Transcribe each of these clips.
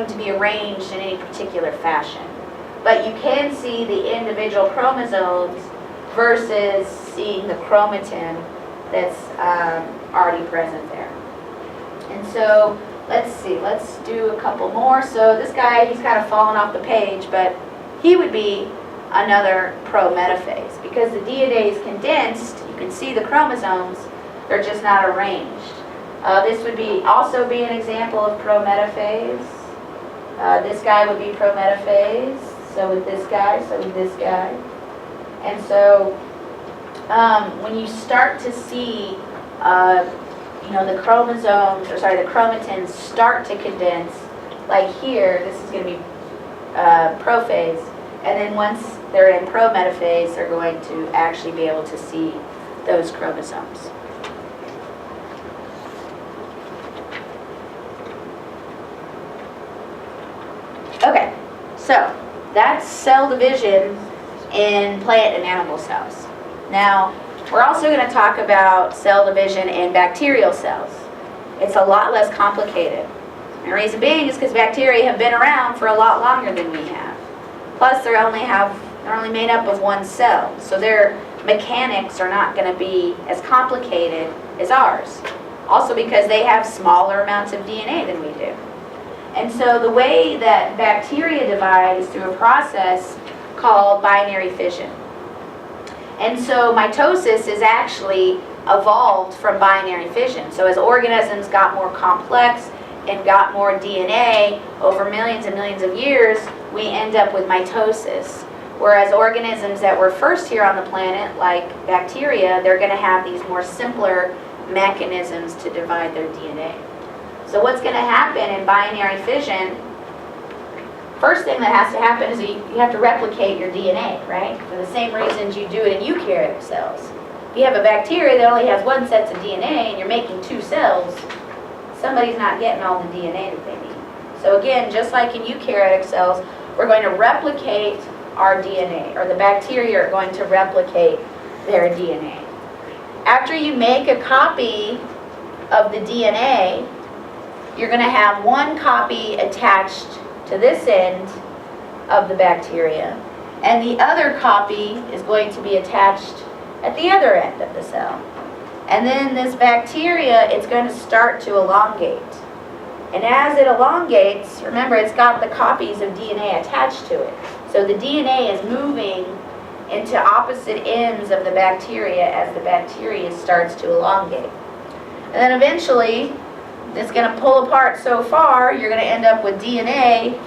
going to be arranged in any particular fashion. But you can see the individual chromosomes versus seeing the chromatin that's already present there. And so, let's see, let's do a couple more. So this guy, he's kind of fallen off the page, but he would be another prometaphase. Because the DNA is condensed, you can see the chromosomes, they're just not arranged. This would also be an example of prometaphase. This guy would be prometaphase, so with this guy, so with this guy. And so when you start to see the chromosomes, or sorry, the chromatins start to condense, like here, this is going to be prophase, and then once they're in prometaphase, they're going to actually be able to see those chromosomes. Okay, so that's cell division in plant and animal cells. Now, we're also going to talk about cell division in bacterial cells. It's a lot less complicated. And the reason being is because bacteria have been around for a lot longer than we have. Plus, they're only made up of one cell, so their mechanics are not going to be as complicated as ours. Also because they have smaller amounts of DNA than we do. And so the way that bacteria divide is through a process called binary fission. And so mitosis is actually evolved from binary fission. So as organisms got more complex and got more DNA over millions and millions of years, we end up with mitosis. Whereas organisms that were first here on the planet, like bacteria, they're going to have these more simpler mechanisms to divide their DNA. So what's going to happen in binary fission, first thing that has to happen is you have to replicate your DNA, right? For the same reasons you do it in eukaryotic cells. If you have a bacteria that only has one set of DNA and you're making two cells, somebody's not getting all the DNA that they need. So again, just like in eukaryotic cells, we're going to replicate our DNA, or the bacteria are going to replicate their DNA. After you make a copy of the DNA, you're going to have one copy attached to this end of the bacteria, and the other copy is going to be attached at the other end of the cell. And then this bacteria, it's going to start to elongate. And as it elongates, remember, it's got the copies of DNA attached to it. So the DNA is moving into opposite ends of the bacteria as the bacteria starts to elongate. And then eventually, it's going to pull apart so far, you're going to end up with DNA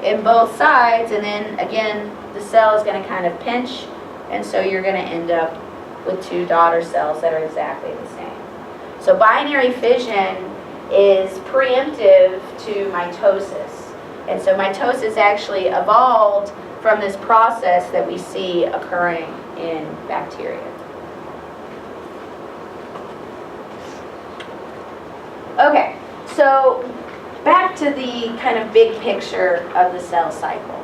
in both sides, and then again, the cell is going to kind of pinch, and so you're going to end up with two daughter cells that are exactly the same. So binary fission is preemptive to mitosis. And so mitosis actually evolved from this process that we see occurring in bacteria. Okay, so back to the kind of big picture of the cell cycle.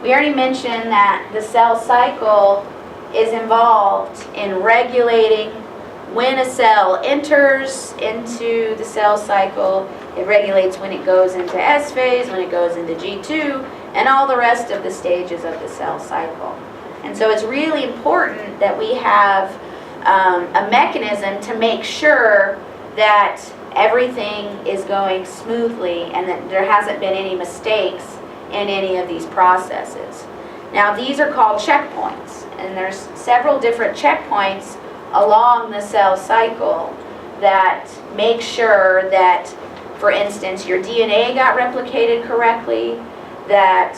We already mentioned that the cell cycle is involved in regulating when a cell enters into the cell cycle. It regulates when it goes into S phase, when it goes into G2, and all the rest of the stages of the cell cycle. And so it's really important that we have a mechanism to make sure that everything is going smoothly and that there hasn't been any mistakes in any of these processes. Now, these are called checkpoints, and there's several different checkpoints along the cell cycle that make sure that, for instance, your DNA got replicated correctly, that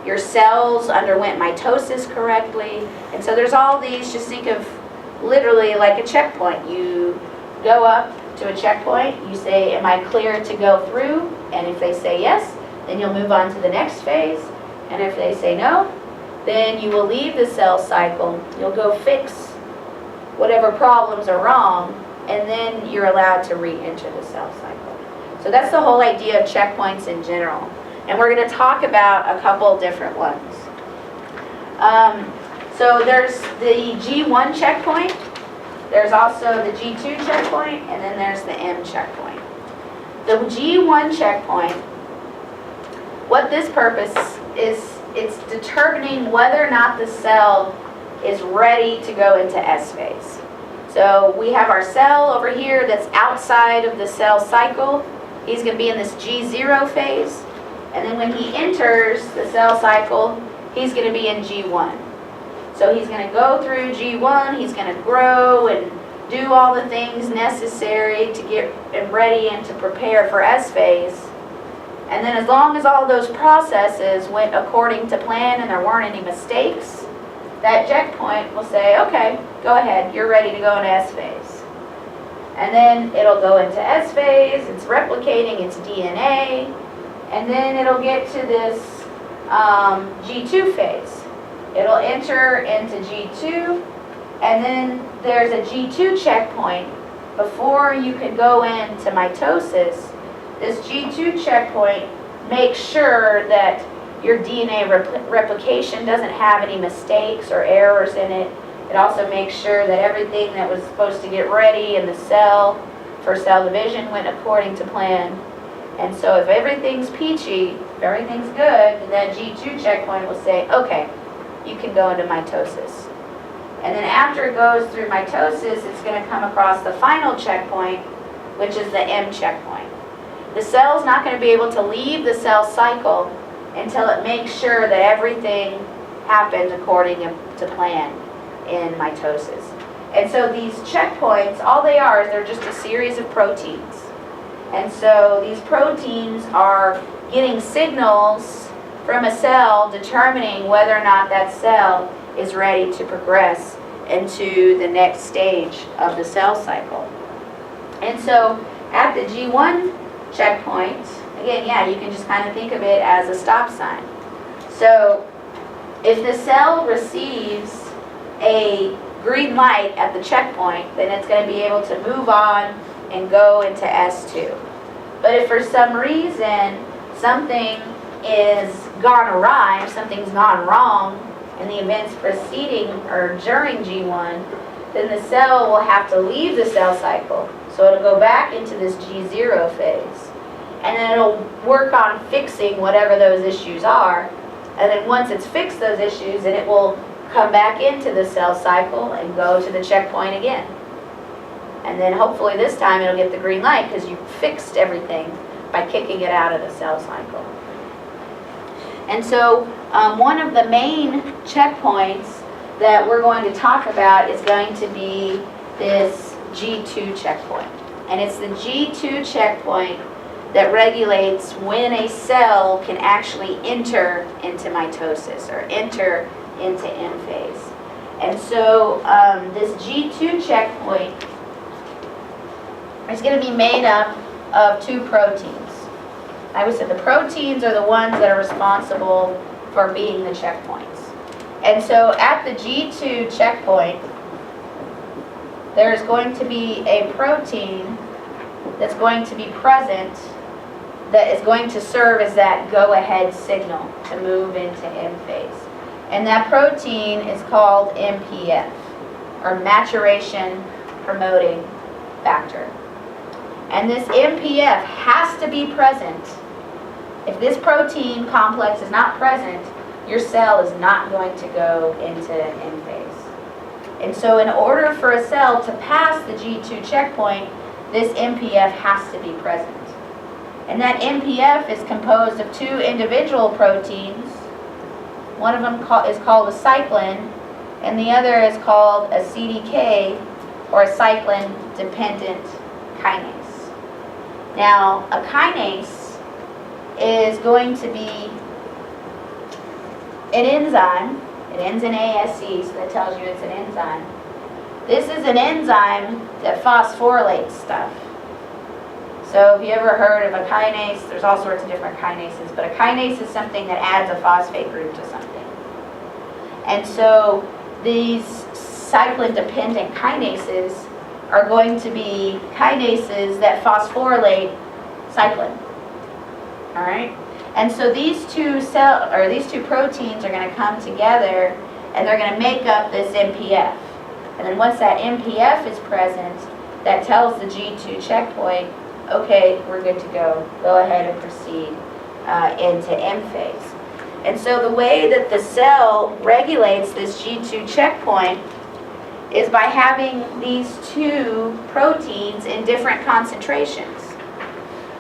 your cells underwent mitosis correctly. And so there's all these, just think of literally like a checkpoint. You go up to a checkpoint, you say, am I clear to go through? And if they say yes, then you'll move on to the next phase. And if they say no, then you will leave the cell cycle. You'll go fix whatever problems are wrong, and then you're allowed to re-enter the cell cycle. So that's the whole idea of checkpoints in general. And we're going to talk about a couple different ones. So there's the G1 checkpoint, there's also the G2 checkpoint, and then there's the M checkpoint. The G1 checkpoint what this purpose is, it's determining whether or not the cell is ready to go into S phase. So we have our cell over here that's outside of the cell cycle. He's going to be in this G0 phase. And then when he enters the cell cycle, he's going to be in G1. So he's going to go through G1, he's going to grow and do all the things necessary to get ready and to prepare for S phase. And then as long as all those processes went according to plan and there weren't any mistakes, that checkpoint will say, okay, go ahead, you're ready to go into S phase. And then it'll go into S phase, it's replicating its DNA, and then it'll get to this G2 phase. It'll enter into G2, and then there's a G2 checkpoint. Before you can go into mitosis, this G2 checkpoint makes sure that your DNA replication doesn't have any mistakes or errors in it. It also makes sure that everything that was supposed to get ready in the cell for cell division went according to plan. And so if everything's peachy, if everything's good, then that G2 checkpoint will say, okay, you can go into mitosis. And then after it goes through mitosis, it's going to come across the final checkpoint, which is the M checkpoint. The cell's not going to be able to leave the cell cycle until it makes sure that everything happened according to plan in mitosis. And so these checkpoints, all they are is they're just a series of proteins. And so these proteins are getting signals from a cell determining whether or not that cell is ready to progress into the next stage of the cell cycle. And so at the G1 checkpoint, again, yeah, you can just kind of think of it as a stop sign. So if the cell receives a green light at the checkpoint, then it's going to be able to move on and go into S2. But if for some reason something is gone awry, if something's gone wrong in the events preceding or during G1, then the cell will have to leave the cell cycle. So it'll go back into this G0 phase. And then it'll work on fixing whatever those issues are. And then once it's fixed those issues, then it will come back into the cell cycle and go to the checkpoint again. And then hopefully this time it'll get the green light because you fixed everything by kicking it out of the cell cycle. And so one of the main checkpoints that we're going to talk about is going to be this G2 checkpoint. And it's the G2 checkpoint that regulates when a cell can actually enter into mitosis or enter into M phase. And so this G2 checkpoint is going to be made up of two proteins. I would say the proteins are the ones that are responsible for being the checkpoints. And so at the G2 checkpoint, there's going to be a protein that's going to be present that is going to serve as that go-ahead signal to move into M phase. And that protein is called MPF, or maturation promoting factor. And this MPF has to be present. If this protein complex is not present, your cell is not going to go into M phase. And so in order for a cell to pass the G2 checkpoint, this MPF has to be present. And that MPF is composed of two individual proteins. One of them is called a cyclin, and the other is called a CDK, or a cyclin-dependent kinase. Now, a kinase is going to be an enzyme. It ends in ASE, so that tells you it's an enzyme. This is an enzyme that phosphorylates stuff. So if you ever heard of a kinase, there's all sorts of different kinases, but a kinase is something that adds a phosphate group to something. And so these cyclin-dependent kinases are going to be kinases that phosphorylate cyclin. All right? And so these two proteins are going to come together and they're going to make up this MPF. And then once that MPF is present, that tells the G2 checkpoint, okay, we're good to go. Go ahead and proceed into M phase. And so the way that the cell regulates this G2 checkpoint is by having these two proteins in different concentrations.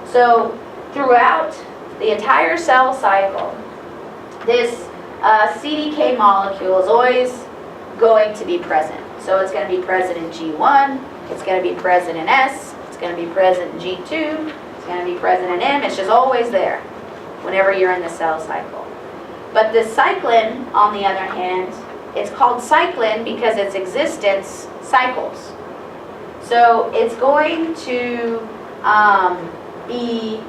So throughout the entire cell cycle, this CDK molecule is always going to be present. So it's going to be present in G1, it's going to be present in S, it's going to be present in G2, it's going to be present in M. It's just always there whenever you're in the cell cycle. But the cyclin, on the other hand, it's called cyclin because its existence cycles. So it's going to be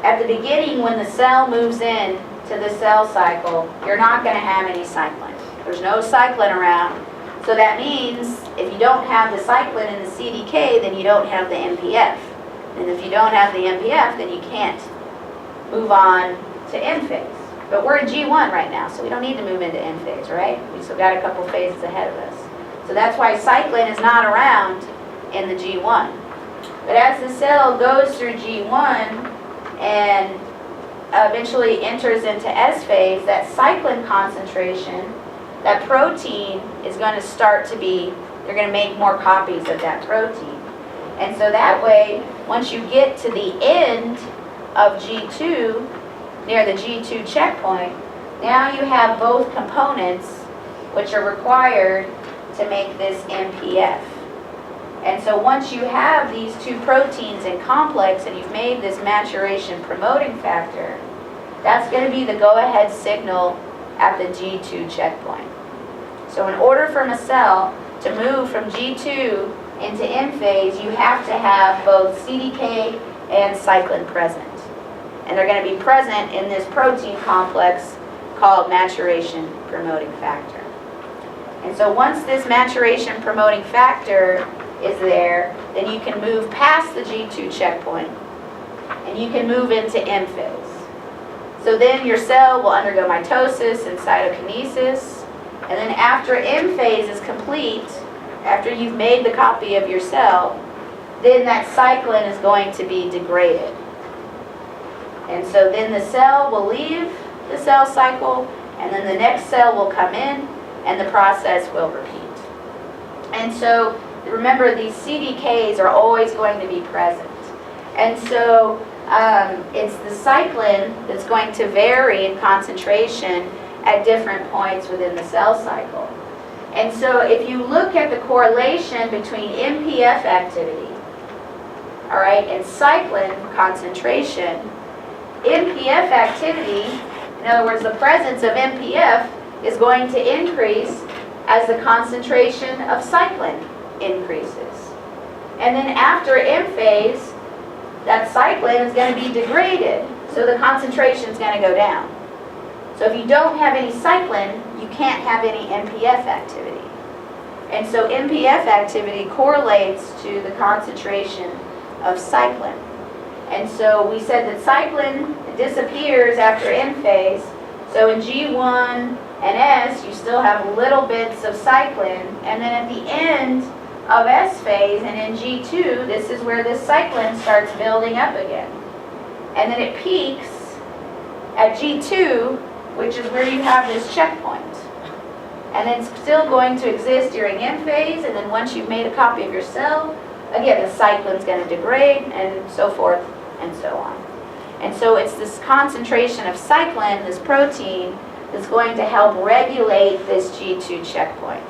at the beginning when the cell moves in to the cell cycle, you're not going to have any cyclin. There's no cyclin around. So that means if you don't have the cyclin in the CDK, then you don't have the MPF. And if you don't have the MPF, then you can't move on to M phase. But we're in G1 right now, so we don't need to move into M phase, right? We still got a couple phases ahead of us. So that's why cyclin is not around in the G1. But as the cell goes through G1 and eventually enters into S phase, that cyclin concentration, that protein is going to start to be, they're going to make more copies of that protein. And so that way, once you get to the end of G2, near the G2 checkpoint, now you have both components which are required to make this MPF. And so once you have these two proteins in complex and you've made this maturation promoting factor, that's going to be the go-ahead signal at the G2 checkpoint. So in order for a cell to move from G2 into M phase, you have to have both CDK and cyclin present. And they're going to be present in this protein complex called maturation promoting factor. And so once this maturation promoting factor is there, then you can move past the G2 checkpoint and you can move into M phase. So then your cell will undergo mitosis and cytokinesis, and then after M phase is complete, after you've made the copy of your cell, then that cyclin is going to be degraded. And so then the cell will leave the cell cycle, and then the next cell will come in, and the process will repeat. And so remember, these CDKs are always going to be present. And so it's the cyclin that's going to vary in concentration at different points within the cell cycle. And so if you look at the correlation between MPF activity, all right, and cyclin concentration, MPF activity, in other words, the presence of MPF is going to increase as the concentration of cyclin increases. And then after M phase, that cyclin is going to be degraded, so the concentration is going to go down. So if you don't have any cyclin, you can't have any MPF activity. And so MPF activity correlates to the concentration of cyclin. And so we said that cyclin disappears after M phase. So in G1 and S, you still have little bits of cyclin. And then at the end of S phase and in G2, this is where this cyclin starts building up again. And then it peaks at G2, which is where you have this checkpoint. And it's still going to exist during M phase, and then once you've made a copy of your cell, again, the cyclin's going to degrade, and so forth and so on. And so it's this concentration of cyclin, this protein, that's going to help regulate this G2 checkpoint.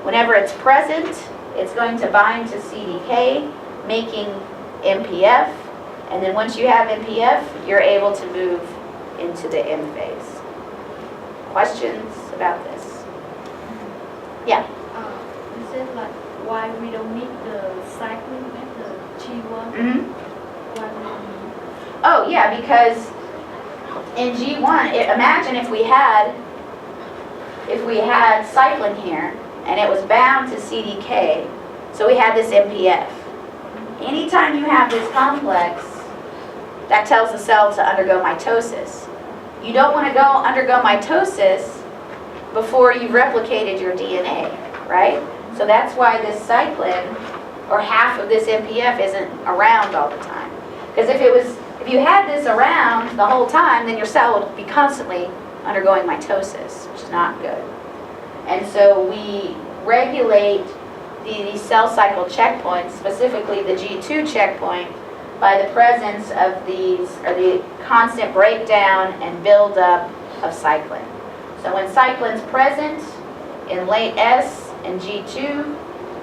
Whenever it's present, it's going to bind to CDK, making MPF, and then once you have MPF, you're able to move into the M phase. Questions about this? Yeah? You said like why we don't need the cycling at the G1? Mm-hmm. Why we don't need? Oh, yeah, because in G1, imagine if we had cyclin here, and it was bound to CDK, so we had this MPF. Anytime you have this complex, that tells the cell to undergo mitosis. You don't want to undergo mitosis before you've replicated your DNA, right? So that's why this cyclin, or half of this MPF, isn't around all the time. Because if it was If you had this around the whole time, then your cell would be constantly undergoing mitosis, which is not good. And so we regulate these cell cycle checkpoints, specifically the G2 checkpoint, by the presence of these, or the constant breakdown and buildup of cyclin. So when cyclin's present in late S and G2,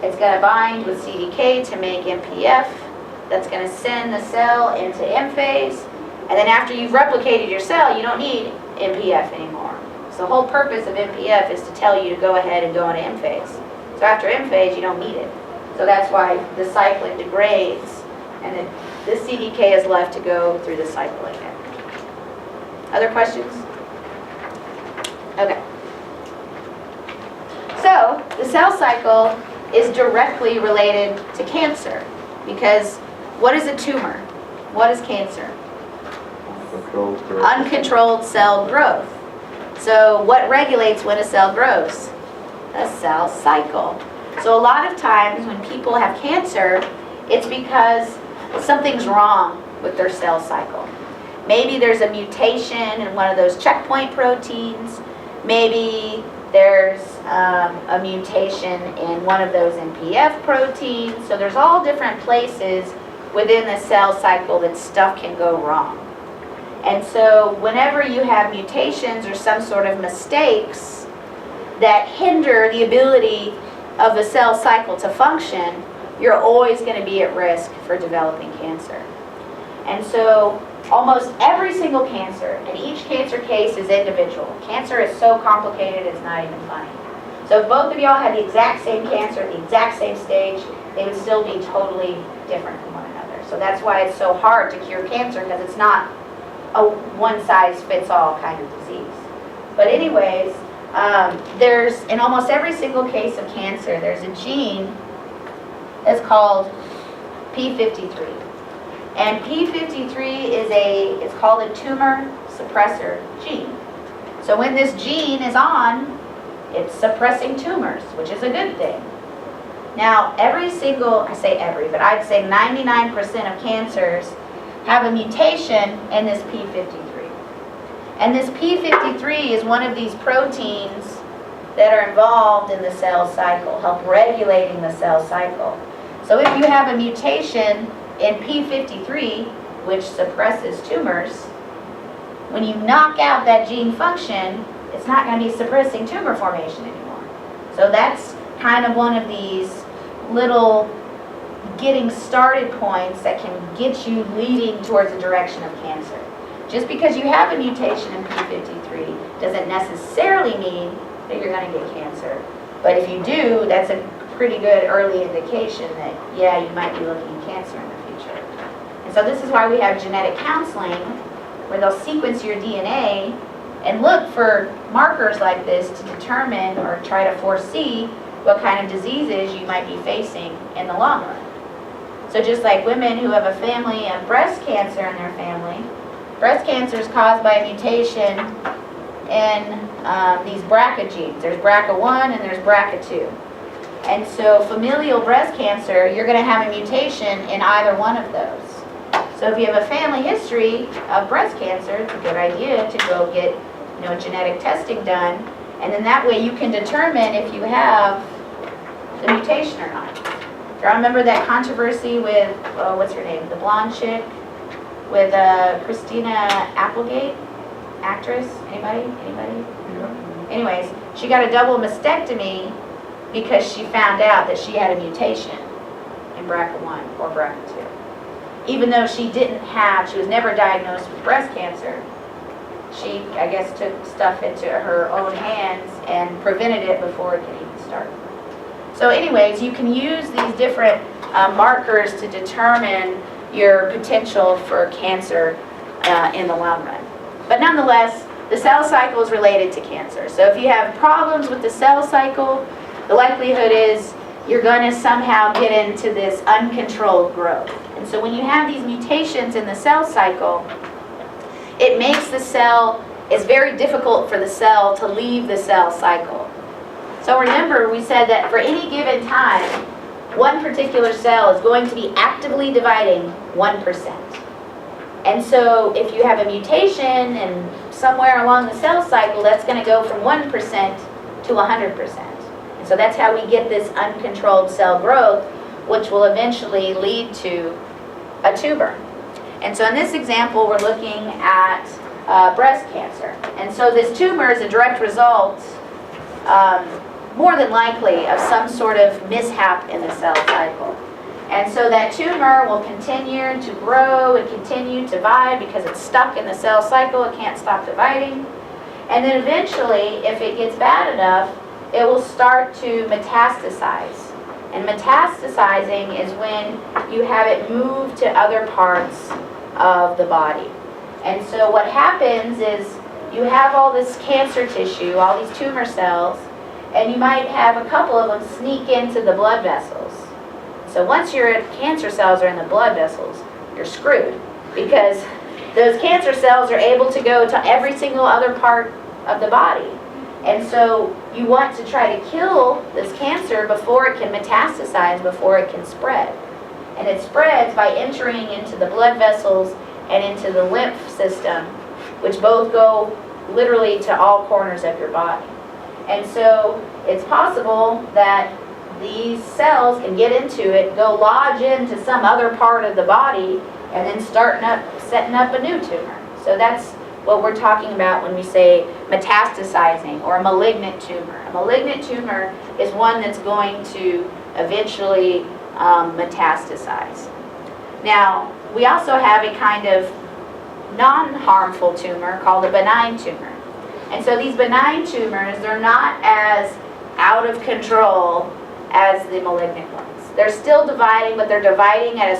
it's going to bind with CDK to make MPF. That's going to send the cell into M phase. And then after you've replicated your cell, you don't need MPF anymore. So the whole purpose of MPF is to tell you to go ahead and go into M phase. So after M phase, you don't need it. So that's why the cyclin degrades, and then this CDK is left to go through the cycle again. Other questions? Okay. So the cell cycle is directly related to cancer, because what is a tumor? What is cancer? Uncontrolled cell growth. So what regulates when a cell grows? A cell cycle. So a lot of times when people have cancer, it's because something's wrong with their cell cycle. Maybe there's a mutation in one of those checkpoint proteins. Maybe there's a mutation in one of those MPF proteins. So there's all different places within the cell cycle that stuff can go wrong. And so whenever you have mutations or some sort of mistakes that hinder the ability of the cell cycle to function, you're always going to be at risk for developing cancer. And so almost every single cancer, and each cancer case is individual. Cancer is so complicated it's not even funny. So if both of y'all had the exact same cancer at the exact same stage, they would still be totally different from one another. So that's why it's so hard to cure cancer, because it's not a one-size-fits-all kind of disease. But anyways, there's, in almost every single case of cancer, there's a gene that's called P53. And P53 is it's called a tumor suppressor gene. So when this gene is on, it's suppressing tumors, which is a good thing. Now, every single, I say every, but I'd say 99% of cancers have a mutation in this P53. And this P53 is one of these proteins that are involved in the cell cycle, help regulating the cell cycle. So if you have a mutation in P53, which suppresses tumors, when you knock out that gene function, it's not going to be suppressing tumor formation anymore. So that's kind of one of these little getting started points that can get you leading towards the direction of cancer. Just because you have a mutation in P53 doesn't necessarily mean that you're going to get cancer. But if you do, that's a pretty good early indication that, yeah, you might be looking at cancer in the future. And so this is why we have genetic counseling, where they'll sequence your DNA and look for markers like this to determine or try to foresee what kind of diseases you might be facing in the long run. So just like women who have a family of breast cancer in their family, breast cancer is caused by a mutation in these BRCA genes. There's BRCA1 and there's BRCA2. And so familial breast cancer, you're going to have a mutation in either one of those. So if you have a family history of breast cancer, it's a good idea to go get genetic testing done. And then that way you can determine if you have the mutation or not. Do you remember that controversy with, what's her name, the blonde chick with Christina Applegate, actress? Anybody? Anyways, she got a double mastectomy because she found out that she had a mutation in BRCA1 or BRCA2. Even though she was never diagnosed with breast cancer, she, I guess, took stuff into her own hands and prevented it before it could even start. So anyways, you can use these different markers to determine your potential for cancer in the long run. But nonetheless, the cell cycle is related to cancer. So if you have problems with the cell cycle, the likelihood is you're going to somehow get into this uncontrolled growth. And so when you have these mutations in the cell cycle, it makes the cell, it's very difficult for the cell to leave the cell cycle. So remember, we said that for any given time, one particular cell is going to be actively dividing 1%. And so if you have a mutation and somewhere along the cell cycle, that's going to go from 1% to 100%. And so that's how we get this uncontrolled cell growth, which will eventually lead to a tumor. And so in this example, we're looking at breast cancer. And so this tumor is a direct result, more than likely, of some sort of mishap in the cell cycle. And so that tumor will continue to grow and continue to divide because it's stuck in the cell cycle. It can't stop dividing. And then eventually, if it gets bad enough, it will start to metastasize. And metastasizing is when you have it move to other parts of the body. And so what happens is you have all this cancer tissue, all these tumor cells, and you might have a couple of them sneak into the blood vessels. So once your cancer cells are in the blood vessels, you're screwed, because those cancer cells are able to go to every single other part of the body. And so you want to try to kill this cancer before it can metastasize, before it can spread. And it spreads by entering into the blood vessels and into the lymph system, which both go literally to all corners of your body. And so it's possible that these cells can get into it, go lodge into some other part of the body, and then setting up a new tumor. So that's what we're talking about when we say metastasizing or a malignant tumor. A malignant tumor is one that's going to eventually metastasize. Now, we also have a kind of non-harmful tumor called a benign tumor. And so these benign tumors, they're not as out of control as the malignant ones. They're still dividing, but they're dividing at a